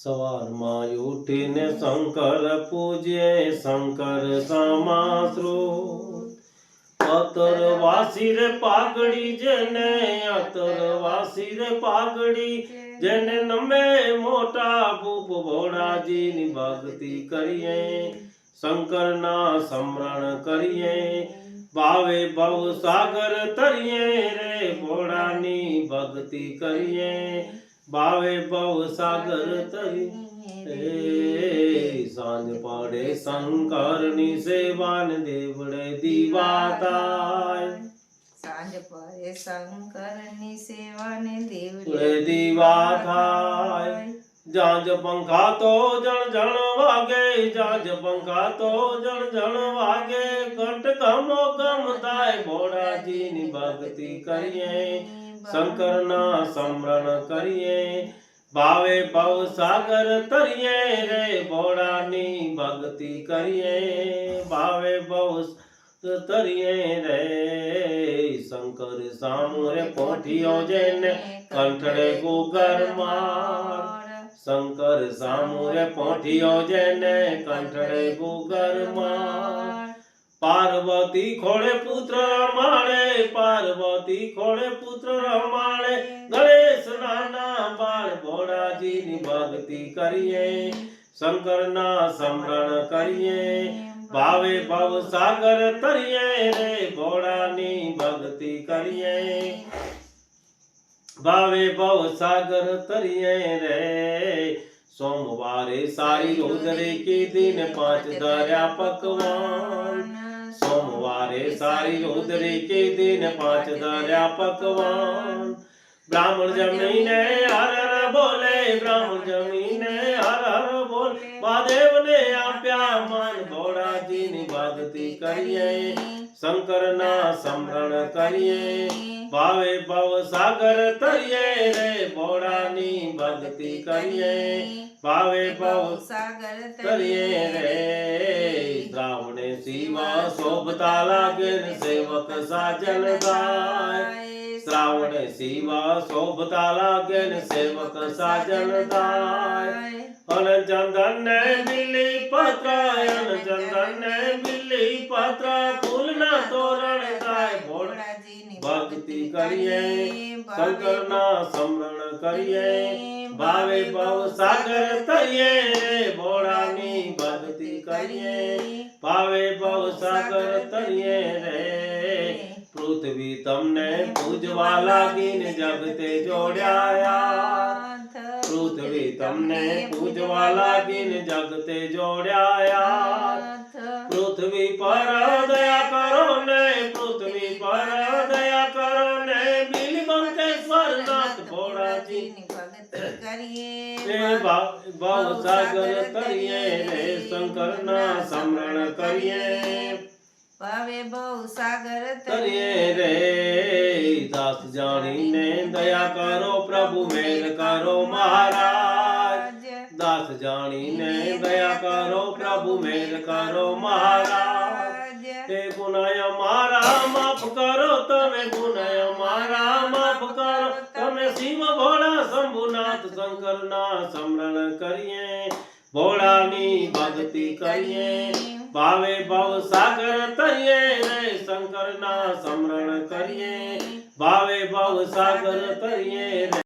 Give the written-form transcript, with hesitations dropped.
સવારમાં ઉઠીને શંકર પૂજ્ય શંકર સમાશ્રુત અતર વાસી રે પાઘડી જેને અતર વાસી રે પાઘડી જેને નમે મોટા ભૂપ ભોળાજીની ભક્તિ કરીએ શંકરના સ્મરણ કરીએ ભાવે ભવ સાગર તરીએ રે ભોળાની ભક્તિ કરીએ ભાવે ભવ સાગર તરીએ સાંજ પડે શંકરની સેવાને દેવડે દીવા થાય સાંજ પડે શંકરની સેવાને દેવડે દીવા થાય જાજ પંખા તો જણ જણ વાગે જાજ પંખા તો જણ જણ વાગે ઘંટ ગમો ગમ થાય ભોળાજીની ભક્તિ કરીએ શંકરના સ્મરણ કરીએ ભાવે ભવ સાગર તરીએ રે ભોળાની ભક્તિ કરીએ ભાવે ભવ તરીએ રે શંકર સામુરે પોઠિયો જેને કંઠડે ગુગર માર શંકર સામુરે પોઠિયો જેને કંઠડે ગુગર માર પાર્વતી ખોળે પુત્ર રમાડે પાર્વતી ખોળે પુત્ર રમાડે ગણેશ નાના બાળ ભોળાજીની ભક્તિ કરીએ શંકરના સ્મરણ કરીએ ભાવે ભવ સાગર તરીએ રે ભોળાની ભક્તિ કરીએ ભાવે ભવ સાગર તરીએ રે સોમવારે સારી રોદરે કીધી ને 5 ધર્યા પકવાન સોમવારે સારી રોદરે કીધી ને 5 ધર્યા પકવાન બ્રાહ્મણ જમીને હર હર બોલે બ્રાહ્મણ જમીને હર હર બોલે મહાદેવને આપ્યા માન ભોળાજીની ભક્તિ કરીએ શંકરના સ્મરણ કરીએ ભાવે ભવ સાગર તરીએ રે ભોળાની ભક્તિ કરીએ ભાવે ભવ સાગર તરીએ રે શ્રાવણે શિવ શોભતા લાગે ને સેવક સાજન ગાય શ્રાવણે શિવ શોભતા લાગે ને સેવક સાજન ગાય અન ચંદન ને બિલી પત્ર અન ચંદન ને બિલી પત્ર ફૂલના તોરણ ગાય ભોળાજીની ભક્તિ કરીએ શંકરના સ્મરણ કરીએ ભાવે ભવ સાગર તરીએ ભોળાની ભક્તિ કરીએ ભાવે ભવ સાગર તરીએ રે પૃથ્વી તમને પૂજવા લાગીને જગતે જોડ્યા પૃથ્વી તમને પૂજવા લાગીને જગતે જોડ્યા પૃથ્વી પર દયા કરો ને પૃથ્વી પર દયા કરો ને બિલબંકેશ્વર નાથ ભોળાજીની ભક્તિ કરીએ ભવ સાગર તરીએ રે શંકરના સ્મરણ કરીએ ભાવે ભવ સાગર તરીએ રે દાસ જાણીને દયા કરો પ્રભુ મેર કરો મહારાજ દાસ જાણીને દયા કરો પ્રભુ મેર કરો મહારાજ તે ગુનાય મારા માફ કરો તમે ગુનાય મારા માફ કરો તમે શિવ ભોળા શંભુનાથ શંકરના સ્મરણ કરીએ ભોળાની ભક્તિ કરીએ ભાવે ભવ સાગર તરીએ રે શંકરના સ્મરણ કરીએ ભાવે ભવ સાગર તરીએ